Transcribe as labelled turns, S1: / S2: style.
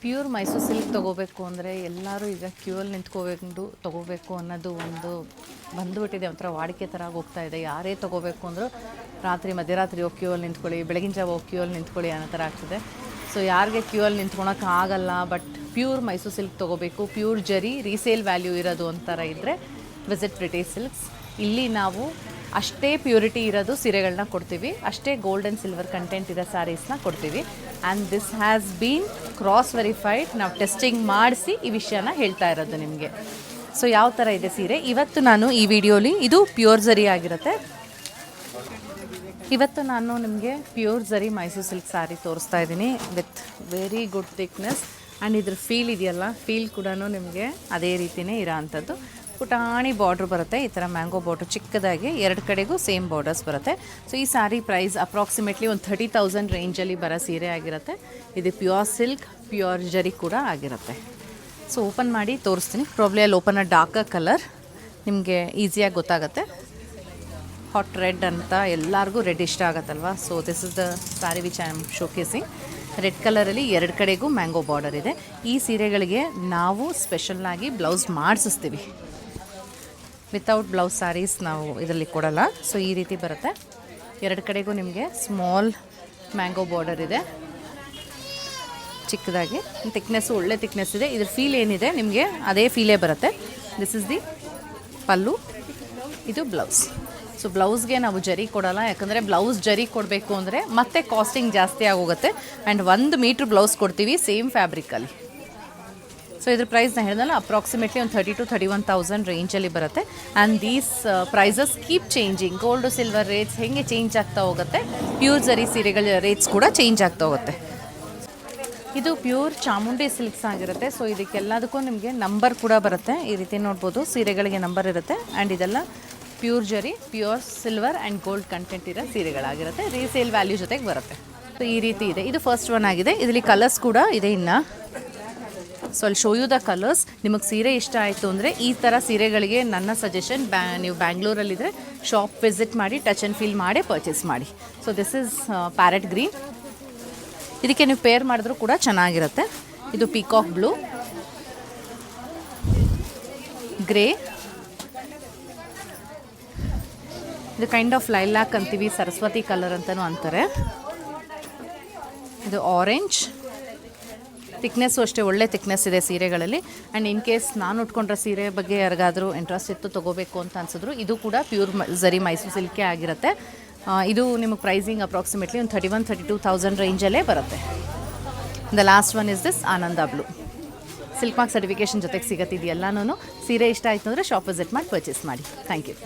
S1: Pure Mysuru silk ತೊಗೋಬೇಕು ಅಂದರೆ ಎಲ್ಲರೂ ಈಗ ಕ್ಯೂಯಲ್ಲಿ ನಿಂತ್ಕೋಬೇಕು ತೊಗೋಬೇಕು ಅನ್ನೋದು ಒಂದು ಬಂದುಬಿಟ್ಟಿದೆ, ಒಂಥರ ವಾಡಿಕೆ ಥರ ಹೋಗ್ತಾ ಇದೆ. ಯಾರೇ ತೊಗೋಬೇಕು ಅಂದರೂ ಮಧ್ಯರಾತ್ರಿ ಹೋಗಿ ಕ್ಯೂಯಲ್ಲಿ ನಿಂತ್ಕೊಳ್ಳಿ, ಬೆಳಗಿನ ಜಾವ ಹೋಗಿ ಕ್ಯೂಯಲ್ಲಿ ನಿಂತ್ಕೊಳ್ಳಿ ಅನ್ನೋ ಥರ ಆಗ್ತಿದೆ. ಸೊ ಯಾರಿಗೆ ಕ್ಯೂಯಲ್ಲಿ ನಿಂತ್ಕೊಳಕ್ಕೆ ಆಗಲ್ಲ, ಬಟ್ ಪ್ಯೂರ್ ಮೈಸೂರು ಸಿಲ್ಕ್ ತೊಗೋಬೇಕು, ಪ್ಯೂರ್ ಜರಿ ರೀಸೇಲ್ ವ್ಯಾಲ್ಯೂ ಇರೋದು ಒಂಥರ ಇದ್ದರೆ ವಿಸಿಟ್ ಪ್ರಿಟಿ ಸಿಲ್ಕ್ಸ್. ಇಲ್ಲಿ ನಾವು ಅಷ್ಟೇ ಪ್ಯೂರಿಟಿ ಇರೋದು ಸೀರೆಗಳನ್ನ ಕೊಡ್ತೀವಿ, ಅಷ್ಟೇ ಗೋಲ್ಡ್ ಆ್ಯಂಡ್ ಸಿಲ್ವರ್ ಕಂಟೆಂಟ್ ಇರೋ ಸ್ಯಾರೀಸ್ನ ಕೊಡ್ತೀವಿ. And this has been cross verified, ನಾವು ಟೆಸ್ಟಿಂಗ್ ಮಾಡಿಸಿ ಈ ವಿಷಯನ ಹೇಳ್ತಾ ಇರೋದು ನಿಮಗೆ. ಸೊ ಯಾವ ಥರ ಇದೆ ಸೀರೆ ಇವತ್ತು ನಾನು ಈ ವಿಡಿಯೋಲಿ, ಇದು ಪ್ಯೂರ್ ಜರಿ ಆಗಿರುತ್ತೆ. ಇವತ್ತು ನಾನು ನಿಮಗೆ ಪ್ಯೂರ್ ಜರಿ ಮೈಸೂರು ಸಿಲ್ಕ್ ಸ್ಯಾರಿ ತೋರಿಸ್ತಾ ಇದ್ದೀನಿ with very good thickness. And ಇದ್ರ ಫೀಲ್ ಇದೆಯಲ್ಲ, ಫೀಲ್ ಕೂಡ ನಿಮಗೆ ಅದೇ ರೀತಿಯೇ ಇರೋ ಅಂಥದ್ದು. ಪುಟಾಣಿ ಬಾರ್ಡ್ರ್ ಬರುತ್ತೆ, ಈ ಥರ ಮ್ಯಾಂಗೋ ಬಾರ್ಡ್ರ್ ಚಿಕ್ಕದಾಗಿ, ಎರಡು ಕಡೆಗೂ ಸೇಮ್ ಬಾರ್ಡರ್ಸ್ ಬರುತ್ತೆ. ಸೊ ಈ ಸ್ಯಾರಿ ಪ್ರೈಸ್ ಅಪ್ರಾಕ್ಸಿಮೇಟ್ಲಿ ಒಂದು 30,000 ರೇಂಜಲ್ಲಿ ಬರೋ ಸೀರೆ ಆಗಿರುತ್ತೆ. ಇದು ಪ್ಯೂರ್ ಸಿಲ್ಕ್, ಪ್ಯೂರ್ ಜರಿ ಕೂಡ ಆಗಿರುತ್ತೆ. ಸೊ ಓಪನ್ ಮಾಡಿ ತೋರಿಸ್ತೀನಿ. ಪ್ರಾಬ್ಲಿ ಅಲ್ಲಿ ಓಪನ್ ಡಾರ್ಕ್ ಕಲರ್ ನಿಮಗೆ ಈಸಿಯಾಗಿ ಗೊತ್ತಾಗುತ್ತೆ. ಹಾಟ್ ರೆಡ್ ಅಂತ ಎಲ್ಲರಿಗೂ ರೆಡ್ ಇಷ್ಟ ಆಗುತ್ತಲ್ವ. So this is the sari which I am showcasing. Red ಕಲರಲ್ಲಿ ಎರಡು ಕಡೆಗೂ ಮ್ಯಾಂಗೋ ಬಾರ್ಡರ್ ಇದೆ. ಈ ಸೀರೆಗಳಿಗೆ ನಾವು ಸ್ಪೆಷಲ್ಲಾಗಿ ಬ್ಲೌಸ್ ಮಾಡಿಸ್ತೀವಿ. ವಿತೌಟ್ ಬ್ಲೌಸ್ ಸ್ಯಾರೀಸ್ ನಾವು ಇದರಲ್ಲಿ ಕೊಡಲ್ಲ. ಸೊ ಈ ರೀತಿ ಬರುತ್ತೆ, ಎರಡು ಕಡೆಗೂ ನಿಮಗೆ ಸ್ಮಾಲ್ ಮ್ಯಾಂಗೋ ಬಾರ್ಡರ್ ಇದೆ, ಚಿಕ್ಕದಾಗಿ. ಥಿಕ್ನೆಸ್ಸು ಒಳ್ಳೆ ಥಿಕ್ನೆಸ್ ಇದೆ. ಇದ್ರ ಫೀಲ್ ಏನಿದೆ ನಿಮಗೆ ಅದೇ ಫೀಲೇ ಬರುತ್ತೆ. ದಿಸ್ ಇಸ್ ದಿ ಪಲ್ಲು, ಇದು ಬ್ಲೌಸ್. ಸೊ ಬ್ಲೌಸ್ಗೆ ನಾವು ಜರಿ ಕೊಡಲ್ಲ, ಯಾಕಂದರೆ ಬ್ಲೌಸ್ ಜರಿ ಕೊಡಬೇಕು ಅಂದರೆ ಮತ್ತೆ ಕಾಸ್ಟಿಂಗ್ ಜಾಸ್ತಿ ಆಗೋಗುತ್ತೆ. ಆ್ಯಂಡ್ 1 ಮೀಟ್ರ್ ಬ್ಲೌಸ್ ಕೊಡ್ತೀವಿ ಸೇಮ್ ಫ್ಯಾಬ್ರಿಕಲ್ಲಿ. ಸೊ ಇದ್ರ ಪ್ರೈಸ್ನ ಹೇಳಿದ್ನಲ್ಲ, ಅಪ್ರಾಕ್ಸಿಮೇಟ್ಲಿ ಒಂದು 30,000 to 31,000 ರೇಂಜಲ್ಲಿ ಬರುತ್ತೆ. And these prices keep changing. Gold silver rates ಹೆಂಗೆ ಚೇಂಜ್ ಆಗ್ತಾ ಹೋಗುತ್ತೆ, ಪ್ಯೂರ್ ಜರಿ ಸೀರೆಗಳ ರೇಟ್ಸ್ ಕೂಡ ಚೇಂಜ್ ಆಗ್ತಾ ಹೋಗುತ್ತೆ. ಇದು ಪ್ಯೂರ್ ಚಾಮುಂಡಿ ಸಿಲ್ಕ್ಸ್ ಆಗಿರುತ್ತೆ. ಸೊ ಇದಕ್ಕೆಲ್ಲದಕ್ಕೂ ನಿಮಗೆ ನಂಬರ್ ಕೂಡ ಬರುತ್ತೆ. ಈ ರೀತಿ ನೋಡ್ಬೋದು, ಸೀರೆಗಳಿಗೆ ನಂಬರ್ ಇರುತ್ತೆ. ಆ್ಯಂಡ್ ಇದೆಲ್ಲ ಪ್ಯೂರ್ ಜರಿ, pure silver and gold content ಇರೋ ಸೀರೆಗಳಾಗಿರುತ್ತೆ. ರೀಸೇಲ್ ವ್ಯಾಲ್ಯೂ ಜೊತೆಗೆ ಬರುತ್ತೆ. ಸೊ ಈ ರೀತಿ ಇದೆ. ಇದು ಫಸ್ಟ್ ಒನ್ ಆಗಿದೆ. ಇದರಲ್ಲಿ ಕಲರ್ಸ್ ಕೂಡ ಇದೆ ಇನ್ನು. ಸೊ ಅಲ್ಲಿ ಶೋ ಯು ದ ಕಲರ್ಸ್. ನಿಮಗೆ ಸೀರೆ ಇಷ್ಟ ಆಯಿತು ಅಂದರೆ ಈ ಥರ ಸೀರೆಗಳಿಗೆ ನನ್ನ ಸಜೆಷನ್, ನೀವು ಬ್ಯಾಂಗ್ಳೂರಲ್ಲಿದ್ದರೆ ಶಾಪ್ ವಿಸಿಟ್ ಮಾಡಿ, ಟಚ್ ಆ್ಯಂಡ್ ಫೀಲ್ ಮಾಡಿ ಪರ್ಚೇಸ್ ಮಾಡಿ. So this is parrot green. ಇದಕ್ಕೆ ನೀವು ಪೇರ್ ಮಾಡಿದ್ರೂ ಕೂಡ ಚೆನ್ನಾಗಿರುತ್ತೆ. ಇದು ಪೀಕಾಕ್ ಬ್ಲೂ, ಗ್ರೇ, ಇದು ಕೈಂಡ್ ಆಫ್ ಲೈಲಾಕ್ ಅಂತೀವಿ, ಸರಸ್ವತಿ ಕಲರ್ ಅಂತಲೂ ಅಂತಾರೆ. ಇದು ಆರೆಂಜ್. ಥಿಕ್ನೆಸ್ಸು ಅಷ್ಟೇ ಒಳ್ಳೆ ಥಿಕ್ನೆಸ್ ಇದೆ ಸೀರೆಗಳಲ್ಲಿ. ಆ್ಯಂಡ್ ಇನ್ ಕೇಸ್ ನಾನು ಉಟ್ಕೊಂಡ್ರೆ ಸೀರೆ ಬಗ್ಗೆ ಯಾರಿಗಾದರೂ ಇಂಟ್ರೆಸ್ಟ್ ಇತ್ತು, ತೊಗೋಬೇಕು ಅಂತ ಅನ್ಸಿದ್ರು, ಇದು ಕೂಡ ಪ್ಯೂರ್ ಜರಿ ಮೈಸೂರು ಸಿಲ್ಕೇ ಆಗಿರುತ್ತೆ. ಇದು ನಿಮಗೆ ಪ್ರೈಸಿಂಗ್ ಅಪ್ರಾಕ್ಸಿಮೇಟ್ಲಿ ಒಂದು 31,000-32,000 ರೇಂಜಲ್ಲೇ ಬರುತ್ತೆ. The last one is this Ananda blue. Silk mark certification ಜೊತೆಗೆ ಸಿಗುತ್ತಿದೆಯೆಲ್ಲನೂ. ಸೀರೆ ಇಷ್ಟ ಆಯಿತು ಅಂದರೆ ಶಾಪ್ ವಿಸಿಟ್ ಮಾಡಿ ಪರ್ಚೇಸ್ ಮಾಡಿ. Thank you.